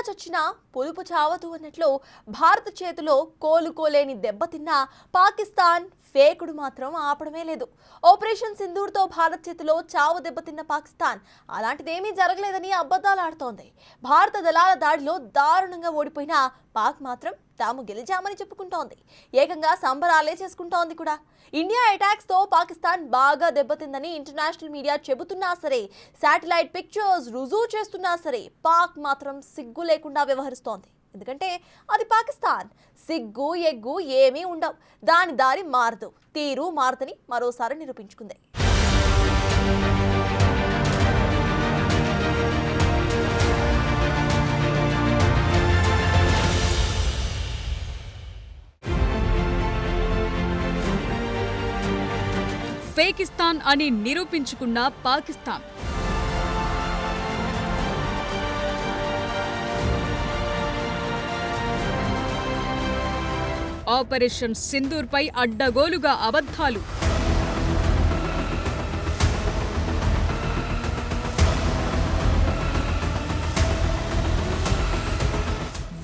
చచ్చినా పులుపు చావదు అన్నట్లు భారత్ చేతిలో కోలుకోలేని దెబ్బతిన్న పాకిస్తాన్ ఫేకుడు మాత్రం ఆపడమే లేదు. ఆపరేషన్ సింధూర్తో భారత్ చేతిలో చావు దెబ్బతిన్న పాకిస్తాన్ అలాంటిదేమీ జరగలేదని అబద్ధాలు ఆడుతోంది. భారత దళాల దాడిలో దారుణంగా ఓడిపోయిన పాక్ మాత్రం తాము గెలిచామని చెప్పుకుంటోంది. ఏకంగా సంబరాలే చేసుకుంటోంది కూడా. ఇండియా అటాక్స్ తో పాకిస్తాన్ బాగా దెబ్బతిందని ఇంటర్నేషనల్ మీడియా చెబుతున్నా సరే, శాటిలైట్ పిక్చర్స్ రుజువు చేస్తున్నా సరే పాక్ మాత్రం సిగ్గు లేకుండా వ్యవహరిస్తోంది. ఎందుకంటే అది పాకిస్తాన్. సిగ్గు ఎగ్గు ఏమీ ఉండవు. దాని దారి మారదు, తీరు మారదని మరోసారి నిరూపించుకుంది. పాకిస్తాన్ అని నిరూపించుకున్న పాకిస్తాన్ ఆపరేషన్ సింధూర్ పై అడ్డగోలుగా అబద్ధాలు.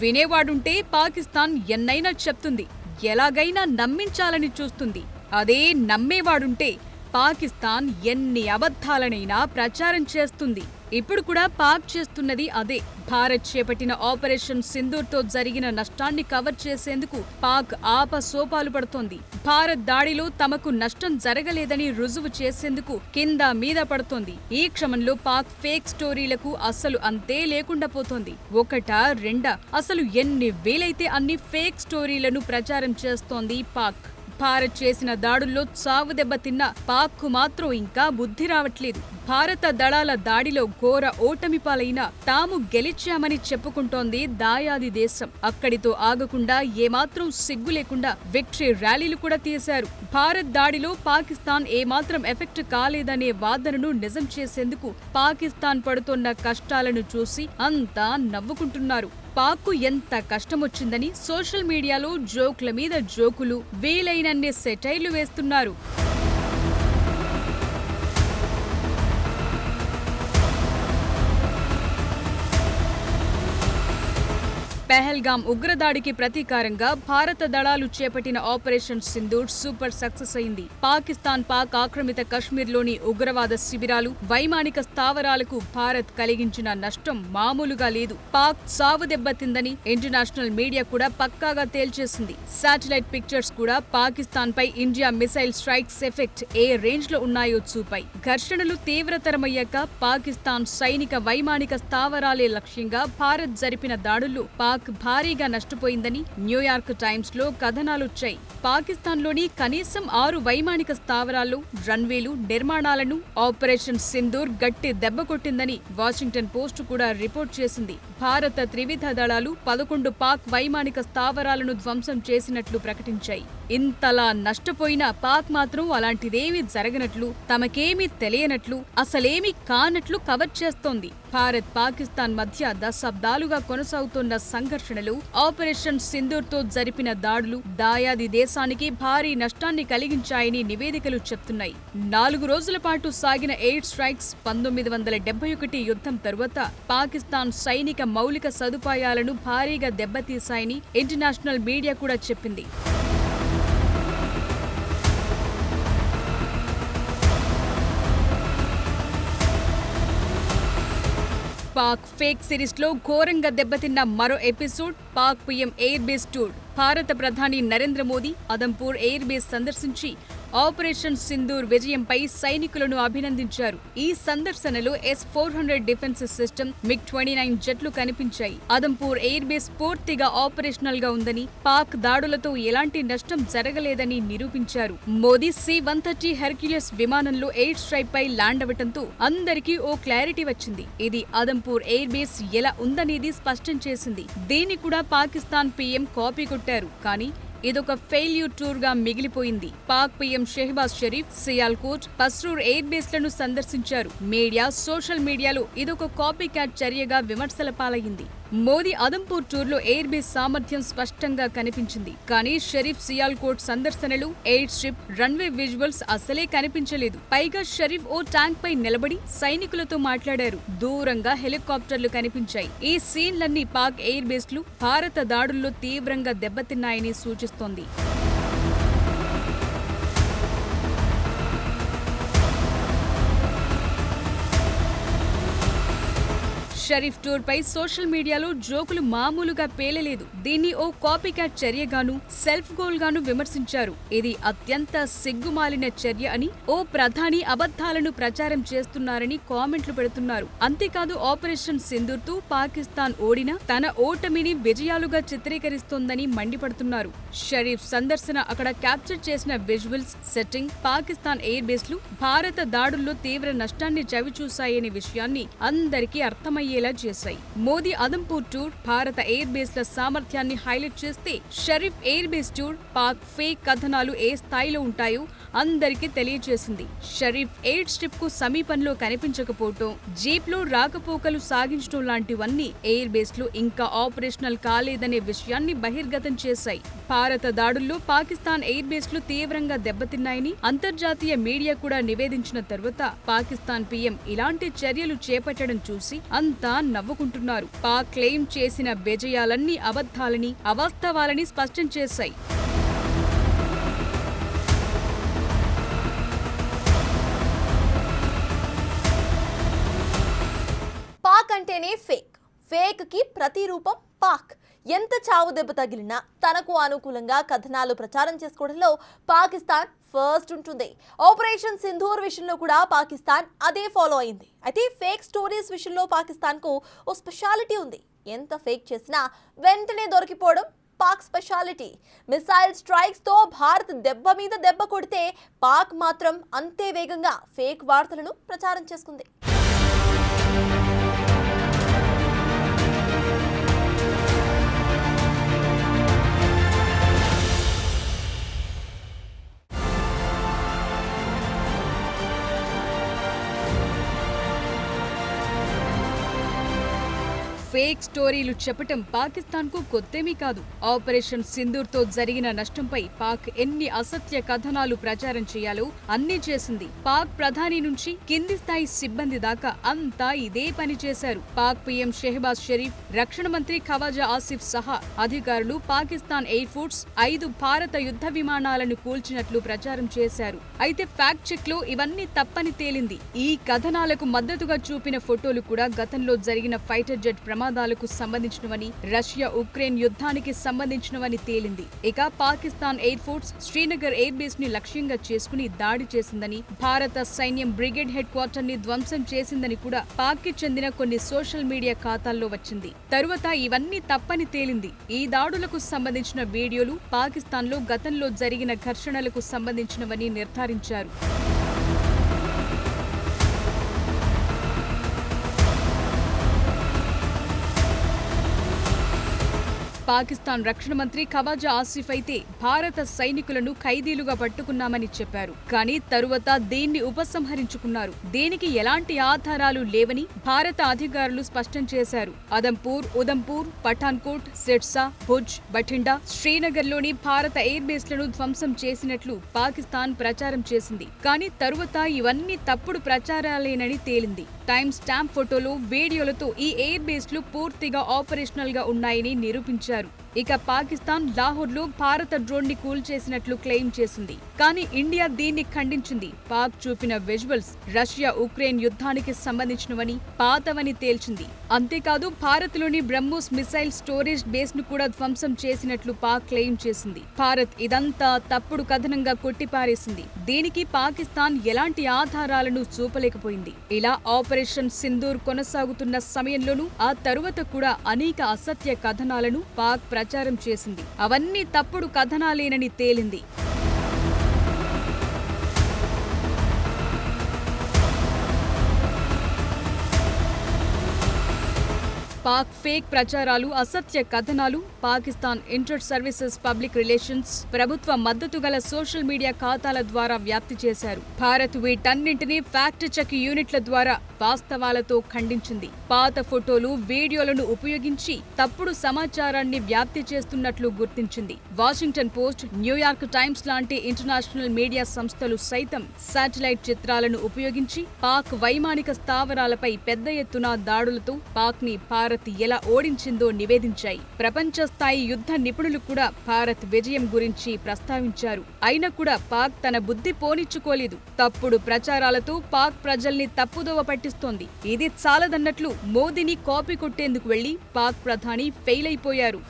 వినేవాడుంటే పాకిస్తాన్ ఎన్నైనా చెప్తుంది, ఎలాగైనా నమ్మించాలని చూస్తుంది. అదే నమ్మేవాడుంటే పాకిస్తాన్ ఎన్ని అబద్ధాలనైనా ప్రచారం చేస్తుంది. ఇప్పుడు కూడా పాక్ చేస్తున్నది అదే. భారత్ చేపట్టిన ఆపరేషన్ సింధూర్తో జరిగిన నష్టాన్ని కవర్ చేసేందుకు పాక్ ఆపసోపాలు పడుతోంది. భారత్ దాడిలో తమకు నష్టం జరగలేదని రుజువు చేసేందుకు కింద మీద పడుతోంది. ఈ క్రమంలో పాక్ ఫేక్ స్టోరీలకు అసలు అంతే లేకుండా పోతోంది. ఒకటా రెండా, అసలు ఎన్ని వీలైతే అన్ని ఫేక్ స్టోరీలను ప్రచారం చేస్తోంది పాక్. భారత్ చేసిన దాడుల్లో చావు దెబ్బతిన్న పాక్కు మాత్రం ఇంకా బుద్ధి రావట్లేదు. భారత దళాల దాడిలో ఘోర ఓటమి పాలైన తాము గెలిచామని చెప్పుకుంటోంది దాయాది దేశం. అక్కడితో ఆగకుండా ఏమాత్రం సిగ్గు లేకుండా విక్టరీ ర్యాలీలు కూడా తీశారు. భారత్ దాడిలో పాకిస్తాన్ ఏమాత్రం ఎఫెక్ట్ కాలేదనే వాదనను నిజం చేసేందుకు పాకిస్తాన్ పడుతున్న కష్టాలను చూసి అంతా నవ్వుకుంటున్నారు. పాక్కు ఎంత కష్టమొచ్చిందని సోషల్ మీడియాలో జోక్ల మీద జోకులు, వీలైనన్ని సెటైర్లు వేస్తున్నారు. పెహల్గాం ఉగ్రదాడికి ప్రతీకారంగా భారత దళాలు చేపట్టిన ఆపరేషన్ సింధూర్ సూపర్ సక్సెస్ అయింది. పాక్ ఆక్రమిత కశ్మీర్లోని ఉగ్రవాద శిబిరాలు, వైమానిక స్థావరాలకు భారత్ కలిగించిన నష్టం మామూలుగా లేదు. పాక్ సావు దెబ్బతిందని ఇంటర్నేషనల్ మీడియా కూడా పక్కాగా తేల్చేసింది. శాటిలైట్ పిక్చర్స్ కూడా పాకిస్తాన్ పై ఇండియా మిసైల్ స్ట్రైక్స్ ఎఫెక్ట్ ఏ రేంజ్ లో ఉన్నాయో చూపాయి. ఘర్షణలు తీవ్రతరమయ్యాక పాకిస్తాన్ సైనిక వైమానిక స్థావరాలే లక్ష్యంగా భారత్ జరిపిన దాడుల్లో పాక్ భారీగా నష్టపోయిందని న్యూయార్క్ టైమ్స్ లో కథనాలొచ్చాయి. పాకిస్తాన్లోని కనీసం 6 వైమానిక స్థావరాల్లో రన్వేలు నిర్మాణాలను ఆపరేషన్ సింధూర్ గట్టి దెబ్బ కొట్టిందని వాషింగ్టన్ పోస్ట్ కూడా రిపోర్ట్ చేసింది. భారత త్రివిధ దళాలు 11 పాక్ వైమానిక స్థావరాలను ధ్వంసం చేసినట్లు ప్రకటించాయి. ఇంతలా నష్టపోయిన పాక్ మాత్రం అలాంటిదేమీ జరగనట్లు, తమకేమీ తెలియనట్లు, అసలేమీ కానట్లు కవర్ చేస్తోంది. భారత్ పాకిస్తాన్ మధ్య దశాబ్దాలుగా కొనసాగుతున్న సంఘర్షణలు, ఆపరేషన్ సింధూర్తో జరిపిన దాడులు దాయాది దేశానికి భారీ నష్టాన్ని కలిగించాయని నివేదికలు చెప్తున్నాయి. 4 రోజుల పాటు సాగిన ఎయిర్ స్ట్రైక్స్, 1971 యుద్ధం తరువాత పాకిస్తాన్ సైనిక మౌలిక సదుపాయాలను భారీగా దెబ్బతీశాయని ఇంటర్నేషనల్ మీడియా కూడా చెప్పింది. పాక్ ఫేక్ సిరీస్ లో ఘోరంగా దెబ్బతిన్న మరో episode Pak PM air base tour. భారత ప్రధాని నరేంద్ర మోదీ అదంపూర్ ఎయిర్ బేస్ సందర్శించి ఆపరేషన్ సింధూర్ విజయంపై సైనికులను అభినందించారు. ఈ సందర్శనలో S-400 డిఫెన్స్ సిస్టమ్, MiG-29 జెట్లు కనిపించాయి. అదంపూర్ ఎయిర్ బేస్ పూర్తిగా ఆపరేషనల్ గా ఉందని, పాక్ దాడులతో ఎలాంటి నష్టం జరగలేదని నిరూపించారు. మోదీ C-130 హెర్క్యులస్ విమానంలో ఎయిర్ స్ట్రైక్ పై ల్యాండ్ అవ్వటంతో అందరికీ ఓ క్లారిటీ వచ్చింది. ఇది అదంపూర్ ఎయిర్ బేస్ ఎలా ఉందనేది స్పష్టం చేసింది. దీన్ని కూడా పాకిస్తాన్ పీఎం కాపీ కొట్టారు. కానీ ఇదొక ఫెయిల్యూర్ టూర్ గా మిగిలిపోయింది. పాక్ పీఎం షెహబాజ్ షరీఫ్, సియాల్కోట్, పస్రూర్ ఎయిర్ బేస్లను సందర్శించారు. మీడియా, సోషల్ మీడియాలో ఇదొక కాపీ క్యాట్ చర్యగా విమర్శల పాలయ్యింది. మోదీ అదంపూర్ టూర్లో ఎయిర్ బేస్ సామర్థ్యం స్పష్టంగా కనిపించింది. కానీ షరీఫ్ సియాల్కోట్ సందర్శనలు, ఎయిర్ స్ట్రిప్, రన్వే విజువల్స్ అసలే కనిపించలేదు. పైగా షరీఫ్ ఓ ట్యాంక్ పై నిలబడి సైనికులతో మాట్లాడారు. దూరంగా హెలికాప్టర్లు కనిపించాయి. ఈ సీన్లన్నీ పాక్ ఎయిర్ బేస్లు భారత దాడుల్లో తీవ్రంగా దెబ్బతిన్నాయని సూచిస్తోంది. షరీఫ్ టూర్ పై సోషల్ మీడియాలో జోకులు మామూలుగా పేలలేదు. దీన్ని ఓ కాపీ క్యాట్ చర్యగాను, సెల్ఫ్ గోల్ గాను విమర్శించారు. ఇది అత్యంత సిగ్గుమాలిన చర్య అని, ఓ ప్రధాని అబద్ధాలను ప్రచారం చేస్తున్నారని కామెంట్లు పెడుతున్నారు. అంతేకాదు ఆపరేషన్ సింధూర్ తో పాకిస్తాన్ ఓడినా తన ఓటమిని విజయాలుగా చిత్రీకరిస్తోందని మండిపడుతున్నారు. షరీఫ్ సందర్శన, అక్కడ క్యాప్చర్ చేసిన విజువల్స్, సెట్టింగ్, పాకిస్తాన్ ఎయిర్ బేస్లు భారత దాడుల్లో తీవ్ర నష్టాన్ని చవిచూశాయనే విషయాన్ని అందరికీ అర్థమయ్యేలా చేశాయి. మోదీ అదంపూర్ టూర్ భారత ఎయిర్ బేస్ల సామర్థ్యాన్ని హైలైట్ చేస్తే, Sharif air base tour Pak fake కథనాలు ఏ స్థాయిలో ఉంటాయో అందరికీ తెలియజేసింది. షరీఫ్ ఎయిర్ స్ట్రిప్ కు సమీపంలో కనిపించకపోవటం, జీప్ లో రాకపోకలు సాగించడం లాంటివన్నీ ఎయిర్ బేస్లు ఇంకా ఆపరేషనల్ కాలేదనే విషయాన్ని బహిర్గతం చేశాయి. భారత దాడుల్లో పాకిస్తాన్ ఎయిర్ బేస్లు తీవ్రంగా దెబ్బతిన్నాయని అంతర్జాతీయ మీడియా కూడా నివేదించిన తర్వాత పాకిస్తాన్ పీఎం ఇలాంటి చర్యలు చేపట్టడం చూసి అంతా నవ్వుకుంటున్నారు. పాక్ క్లెయిమ్ చేసిన విజయాలన్నీ అబద్ధాలని, అవాస్తవాలని స్పష్టం చేశాయి. పాక్ అంటేనే ఫేక్, ఫేక్ కి ప్రతిరూపం పాక్. ఎంత చావు దెబ్బ తగిలినా తనకు అనుకూలంగా కథనాలు ప్రచారం చేసుకోవడంలో పాకిస్తాన్ ఫస్ట్ ఉంటుంది. ఆపరేషన్ సింధూర్ విషయంలో కూడా పాకిస్తాన్ అదే ఫాలో అయింది. అయితే ఫేక్ స్టోరీస్ విషయంలో పాకిస్తాన్కు ఓ స్పెషాలిటీ ఉంది. ఎంత ఫేక్ చేసినా వెంటనే దొరికిపోవడం పాక్ స్పెషాలిటీ. మిసైల్ స్ట్రైక్స్ తో భారత్ దెబ్బ మీద దెబ్బ కొడితే పాక్ మాత్రం అంతే వేగంగా ఫేక్ వార్తలను ప్రచారం చేసుకుంది. ఫేక్ స్టోరీలు చెప్పటం పాకిస్తాన్ కు కొత్తేమీ కాదు. ఆపరేషన్ సింధూర్ తో జరిగిన నష్టంపై పాక్ ఎన్ని అసత్య కథనాలు ప్రచారం చేయాలో అన్నీ చేసింది. పాక్ ప్రధాని నుంచి కింది స్థాయి సిబ్బంది దాకా అంతా ఇదే పని చేశారు. పాక్ పీఎం షెహబాజ్ షరీఫ్, రక్షణ మంత్రి ఖవాజా ఆసిఫ్ సహా అధికారులు పాకిస్తాన్ ఎయిర్ ఫోర్స్ 5 భారత యుద్ధ విమానాలను కూల్చినట్లు ప్రచారం చేశారు. అయితే ఫ్యాక్ట్ చెక్ లో ఇవన్నీ తప్పని తేలింది. ఈ కథనాలకు మద్దతుగా చూపిన ఫోటోలు కూడా గతంలో జరిగిన ఫైటర్ జెట్ ప్రమాదాలకు సంబంధించినవని, రష్యా ఉక్రెయిన్ యుద్ధానికి సంబంధించినవని తేలింది. ఇక Pakistan air force Srinagar air base ని లక్ష్యంగా చేసుకుని దాడి చేసిందని, భారత సైన్యం బ్రిగేడ్ హెడ్ క్వార్టర్ ని ధ్వంసం చేసిందని కూడా పాక్ కి చెందిన కొన్ని సోషల్ మీడియా ఖాతాల్లో వచ్చింది. తరువాత ఇవన్నీ తప్పని తేలింది. ఈ దాడులకు సంబంధించిన వీడియోలు పాకిస్తాన్ లో గతంలో జరిగిన ఘర్షణలకు సంబంధించినవని నిర్ధారించారు. పాకిస్తాన్ రక్షణ మంత్రి ఖవాజా ఆసిఫ్ అయితే భారత సైనికులను ఖైదీలుగా పట్టుకున్నామని చెప్పారు. కానీ తరువాత దీన్ని ఉపసంహరించుకున్నారు. దీనికి ఎలాంటి ఆధారాలు లేవని భారత అధికారులు స్పష్టం చేశారు. అదంపూర్, ఉదంపూర్, పఠాన్కోట్, సిర్సా, భుజ్, బఠిండా, శ్రీనగర్లోని భారత ఎయిర్ బేస్లను ధ్వంసం చేసినట్లు పాకిస్తాన్ ప్రచారం చేసింది. కానీ తరువాత ఇవన్నీ తప్పుడు ప్రచారాలేనని తేలింది. టైమ్ స్టాంప్ ఫోటోలు, వీడియోలతో ఈ ఎయిర్ బేస్లు పూర్తిగా ఆపరేషనల్ గా ఉన్నాయని నిరూపించారు. ఇక పాకిస్తాన్ లాహోర్లో భారత డ్రోన్ ని కూల్చేసినట్లు క్లెయిమ్ చేసింది. కానీ ఇండియా దీన్ని ఖండించింది. పాక్ చూపిన విజువల్స్ రష్యా ఉక్రెయిన్ యుద్ధానికి సంబంధించినవని, పాతవని తేల్చింది. అంతేకాదు భారత్లోని బ్రహ్మోస్ మిసైల్ స్టోరేజ్ బేస్ ను కూడా ధ్వంసం చేసినట్లు పాక్ క్లెయిమ్ చేసింది. భారత్ ఇదంతా తప్పుడు కథనంగా కొట్టిపారేసింది. దీనికి పాకిస్తాన్ ఎలాంటి ఆధారాలను చూపలేకపోయింది. ఇలా ఆపరేషన్ సింధూర్ కొనసాగుతున్న సమయంలోనూ ఆ తరువాత కూడా అనేక అసత్య కథనాలను పాక్ ప్రచారం చేసింది. అవన్నీ తప్పుడు కథనాలేనని తేలింది. పాక్ ఫేక్ ప్రచారాలు, అసత్య కథనాలు, Pakistan inter services public relations, ప్రభుత్వ మద్దతు గల సోషల్ మీడియా ఖాతాల ద్వారా వ్యాప్తి చేశారు. భారత్ వీటన్నింటినీ ఫ్యాక్ట్ చెక్ యూనిట్ల ద్వారా వాస్తవాలతో ఖండించింది. పాత ఫోటోలు, వీడియోలను ఉపయోగించి తప్పుడు సమాచారాన్ని వ్యాప్తి చేస్తున్నట్లు గుర్తించింది. వాషింగ్టన్ పోస్ట్, న్యూయార్క్ టైమ్స్ లాంటి ఇంటర్నేషనల్ మీడియా సంస్థలు సైతం శాటిలైట్ చిత్రాలను ఉపయోగించి పాక్ వైమానిక స్థావరాలపై పెద్ద ఎత్తున దాడులతో పాక్ ని భారత్ ఎలా ఓడించిందో నివేదించాయి. ప్రపంచ స్థాయి యుద్ధ నిపుణులు కూడా భారత్ విజయం గురించి ప్రస్తావించారు. అయినా కూడా పాక్ తన బుద్ధి పోనిచ్చుకోలేదు. తప్పుడు ప్రచారాలతో పాక్ ప్రజల్ని తప్పుదోవ పట్టిస్తోంది. ఇది చాలదన్నట్లు మోదీని కాపీ కొట్టేందుకు వెళ్లి పాక్ ప్రధాని ఫెయిల్ అయిపోయారు.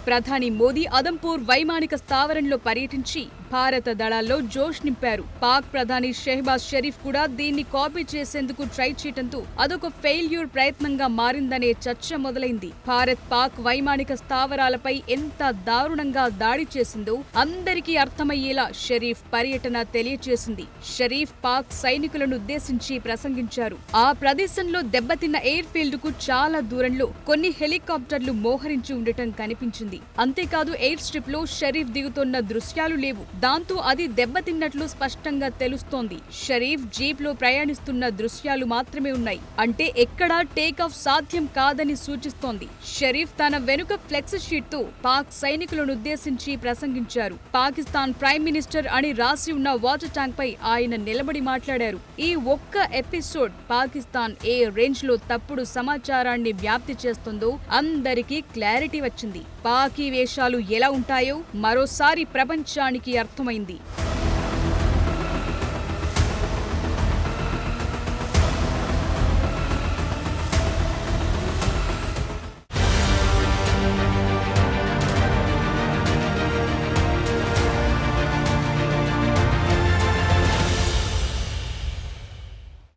ప్రధాని మోదీ అదంపూర్ వైమానిక స్థావరంలో పర్యటించి భారత దళాల్లో జోష్ నింపారు. పాక్ ప్రధాని షెహబాజ్ షరీఫ్ కూడా దీన్ని కాపీ చేసేందుకు ట్రై చేయడంతో అదొక ఫెయిల్యూర్ ప్రయత్నంగా మారిందనే చర్చ మొదలైంది. భారత్ పాక్ వైమానిక స్థావరాలపై ఎంత దారుణంగా దాడి చేసిందో అందరికీ అర్థమయ్యేలా షరీఫ్ పర్యటన తెలియచేసింది. షరీఫ్ పాక్ సైనికులను ఉద్దేశించి ప్రసంగించారు. ఆ ప్రదేశంలో దెబ్బతిన్న ఎయిర్ ఫీల్డ్ కు చాలా దూరంలో కొన్ని హెలికాప్టర్లు మోహరించి ఉండటం కనిపించింది. అంతేకాదు ఎయిర్ స్ట్రిప్ లో షరీఫ్ దిగుతున్న దృశ్యాలు లేవు. దాంతో అది దెబ్బతిన్నట్లు స్పష్టంగా తెలుస్తోంది. షరీఫ్ జీప్ లో ప్రయాణిస్తున్న దృశ్యాలు మాత్రమే ఉన్నాయి. అంటే ఎక్కడా టేకాఫ్ సాధ్యం కాదని సూచిస్తోంది. షరీఫ్ తన వెనుక ఫ్లెక్స్ షీట్ తో పాక్ సైనికులను ఉద్దేశించి ప్రసంగించారు. పాకిస్తాన్ ప్రైమ్ మినిస్టర్ అని రాసి ఉన్న వాటర్ ట్యాంక్ పై ఆయన నిలబడి మాట్లాడారు. ఈ ఒక్క ఎపిసోడ్ పాకిస్తాన్ ఏ రేంజ్ లో తప్పుడు సమాచారాన్ని వ్యాప్తి చేస్తుందో అందరికీ క్లారిటీ వచ్చింది. పాక్ వేషాలు ఎలా ఉంటాయో మరోసారి ప్రపంచానికి అర్థమైంది.